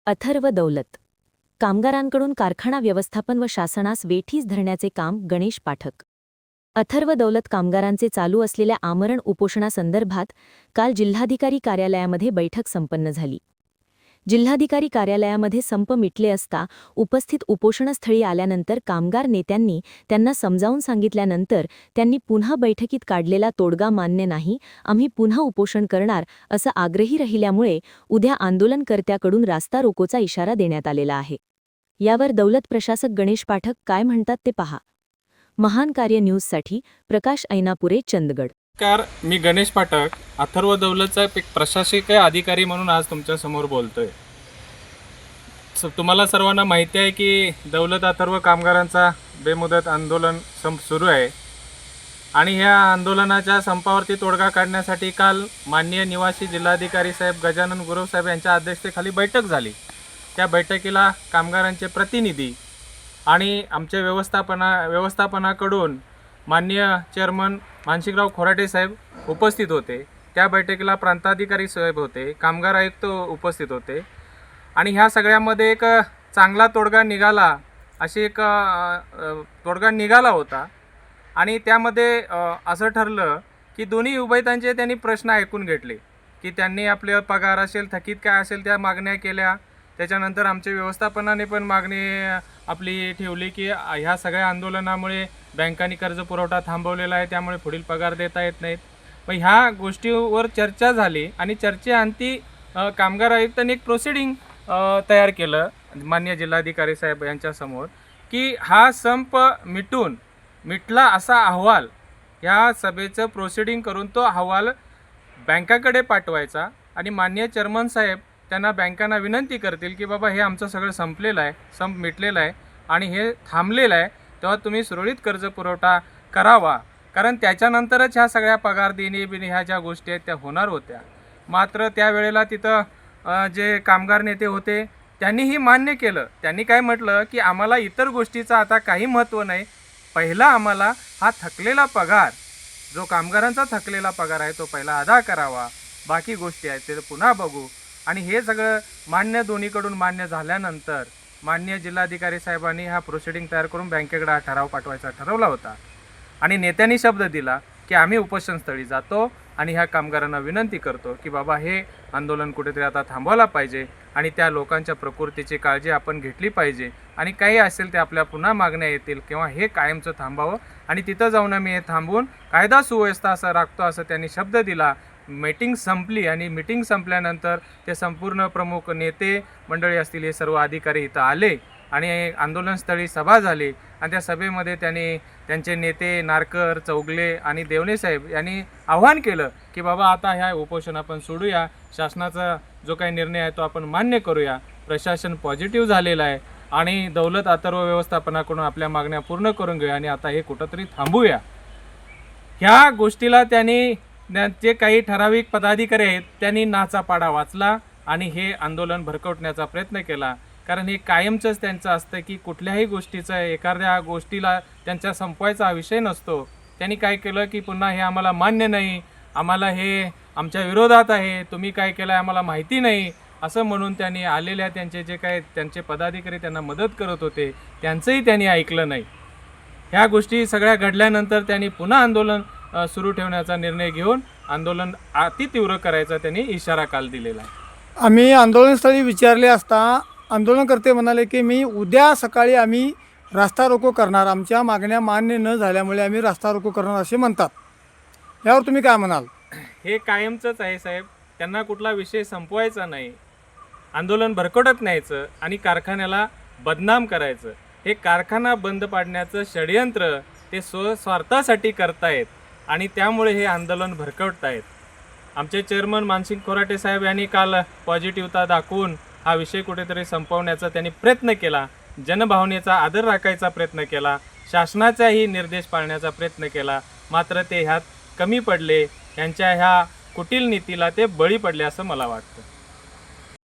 अथर्व दौलत. कामगारांकडून कारखाना व्यवस्थापन व शासनास वेठीस धरण्याचे काम गणेश पाठक. अथर्व दौलत कामगारांचे चालू असलेल्या आमरण उपोषणासंदर्भात काल जिल्हाधिकारी कार्यालयामध्ये बैठक संपन्न झाली. जिल्हाधिकारी कार्यालयामध्ये संप मिटले असता उपस्थित उपोषणस्थळी आल्यानंतर कामगार नेत्यांनी त्यांना समजावून सांगितल्यानंतर त्यांनी पुन्हा बैठकीत काढलेला तोडगा मान्य नाही, आम्ही पुन्हा उपोषण करणार असं आग्रही राहिल्यामुळे उद्या आंदोलनकर्त्याकडून रास्ता रोकोचा इशारा देण्यात आलेला आहे. यावर दौलत प्रशासक गणेश पाठक काय म्हणतात ते पहा. महान कार्य न्यूजसाठी प्रकाश ऐनापुरे, चंदगड. नमस्कार, मी गणेश पाठक, अथर्व दौलतचा एक प्रशासकीय अधिकारी म्हणून आज तुमच्या समोर बोलतोय. तुम्हाला सर्वांना माहिती आहे की दौलत अथर्व कामगारांचा बेमुदत आंदोलन सुरू आहे आणि ह्या आंदोलनाच्या संपावरती तोडगा काढण्यासाठी काल माननीय निवासी जिल्हाधिकारी साहेब गजानन गुरव साहेब यांच्या अध्यक्षतेखाली बैठक झाली. त्या बैठकीला कामगारांचे प्रतिनिधी आणि आमच्या व्यवस्थापनाकडून माननीय चेअरमन मानसिंगराव खोराटे साहेब उपस्थित होते. त्या बैठकीला प्रांताधिकारी साहेब होते, कामगार आयुक्त उपस्थित होते आणि ह्या सगळ्यामध्ये एक चांगला तोडगा निघाला, अशी एक तोडगा निघाला होता. आणि त्यामध्ये असं ठरलं की दोन्ही उभयतांचे त्यांनी प्रश्न ऐकून घेतले की त्यांनी आपले पगार असेल, थकीत काय असेल त्या मागण्या केल्या. त्याच्यानंतर आमच्या व्यवस्थापनाने पण मागणी आपली ठेवली की ह्या सगळ्या आंदोलनामुळे बँकांनी कर्ज पुरवठा थांबवलेला आहे, त्यामुळे पुढील पगार देता येत नाहीत. मग ह्या गोष्टीवर चर्चा झाली आणि चर्चेअंती कामगार आयुक्तांनी एक प्रोसिडिंग तयार केलं माननीय जिल्हाधिकारी साहेब यांच्यासमोर की हा संप मिटला असा अहवाल ह्या सभेचं प्रोसिडिंग करून तो अहवाल बँकाकडे पाठवायचा आणि माननीय चेअरमन साहेब त्यांना बँकांना विनंती करतील की बाबा हे आमचं सगळं संपलेलं आहे, संप मिटलेलं आहे आणि हे थांबलेलं आहे, तेव्हा तुम्ही सुरळीत कर्ज पुरवठा करावा, कारण त्याच्यानंतरच ह्या सगळ्या पगार देणे बिणे ह्या ज्या गोष्टी आहेत त्या होणार होत्या. मात्र त्यावेळेला तिथं जे कामगार नेते होते त्यांनीही मान्य केलं. त्यांनी काय म्हटलं की आम्हाला इतर गोष्टीचं आता काही महत्त्व नाही, पहिला आम्हाला हा थकलेला पगार, जो कामगारांचा थकलेला पगार आहे तो पहिला अदा करावा, बाकी गोष्टी आहेत ते पुन्हा बघू. आणि हे सगळं मान्य दोन्हीकडून मान्य झाल्यानंतर माननीय जिल्हाधिकारी साहेबांनी हा प्रोसिडिंग तयार करून बँकेकडे हा ठराव पाठवायचा ठरवला होता आणि नेत्यांनी शब्द दिला की आम्ही उपोषणस्थळी जातो आणि ह्या कामगारांना विनंती करतो की बाबा हे आंदोलन कुठेतरी आता थांबवला पाहिजे आणि त्या लोकांच्या प्रकृतीची काळजी आपण घेतली पाहिजे आणि काही असेल ते आपल्या पुन्हा मागण्या येतील किंवा हे कायमचं थांबावं आणि तिथं जाऊन आम्ही हे थांबवून कायदा सुव्यवस्था असं राखतो असं त्यांनी शब्द दिला. मीटिंग संपली आणि मीटिंग संपल्यानंतर ते संपूर्ण प्रमुख नेते मंडळी असतील हे सर्व अधिकारी इथं आले आणि आंदोलनस्थळी सभा झाली आणि त्या सभेमध्ये त्यांनी त्यांचे नेते नारकर, चौगले आणि देवणे साहेब यांनी आव्हान केलं की बाबा आता ह्या उपोषण आपण सोडूया, शासनाचा जो काही निर्णय आहे तो आपण मान्य करूया. प्रशासन पॉझिटिव्ह झालेलं आहे आणि दौलत अथर्व व्यवस्थापनाकडून आपल्या मागण्या पूर्ण करून घेऊया आणि आता हे कुठंतरी थांबूया. ह्या गोष्टीला त्यांनी जे काही ठराविक पदाधिकारी आहेत त्यांनी नाचापाडा वाचला आणि हे आंदोलन भरकवण्याचा प्रयत्न केला, कारण हे कायमचंच त्यांचं असतं की कुठल्याही गोष्टीचं एखाद्या गोष्टीला त्यांचा संपवायचा हा विषय नसतो. त्यांनी काय केलं की पुन्हा हे आम्हाला मान्य नाही, आम्हाला हे आमच्या विरोधात आहे, तुम्ही काय केलं आम्हाला माहिती नाही असं म्हणून त्यांनी आलेल्या त्यांचे जे काय त्यांचे पदाधिकारी त्यांना मदत करत होते त्यांचंही त्यांनी ऐकलं नाही. ह्या गोष्टी सगळ्या घडल्यानंतर त्यांनी पुन्हा आंदोलन सुरू ठेवण्याचा निर्णय घेऊन आंदोलन अतितीव्र करायचा त्यांनी इशारा काल दिलेला आहे. आम्ही आंदोलनस्थळी विचारले असता आंदोलनकर्ते म्हणाले की मी उद्या सकाळी आम्ही रास्ता रोको करणार, आमच्या मागण्या मान्य न झाल्यामुळे आम्ही रास्ता रोको करणार असे म्हणतात. यावर तुम्ही काय म्हणाल? हे कायमचंच आहे साहेब, त्यांना कुठला विषय संपवायचा नाही, आंदोलन भरकटत न्यायचं आणि कारखान्याला बदनाम करायचं. हे कारखाना बंद पाडण्याचं षडयंत्र ते स्वार्थासाठी करतायत आणि त्यामुळे हे आंदोलन भरकटतायत. आमचे चेअरमन मानसिंग खोराटे साहेब यांनी काल पॉझिटिव्हता दाखवून हा विषय कुठेतरी संपवण्याचा त्यांनी प्रयत्न केला, जनभावनेचा आदर राखायचा प्रयत्न केला, शासनाचाही निर्देश पाळण्याचा प्रयत्न केला. मात्र ते ह्यात कमी पडले, यांच्या ह्या कुटील नीतीला ते बळी पडले असं मला वाटतं.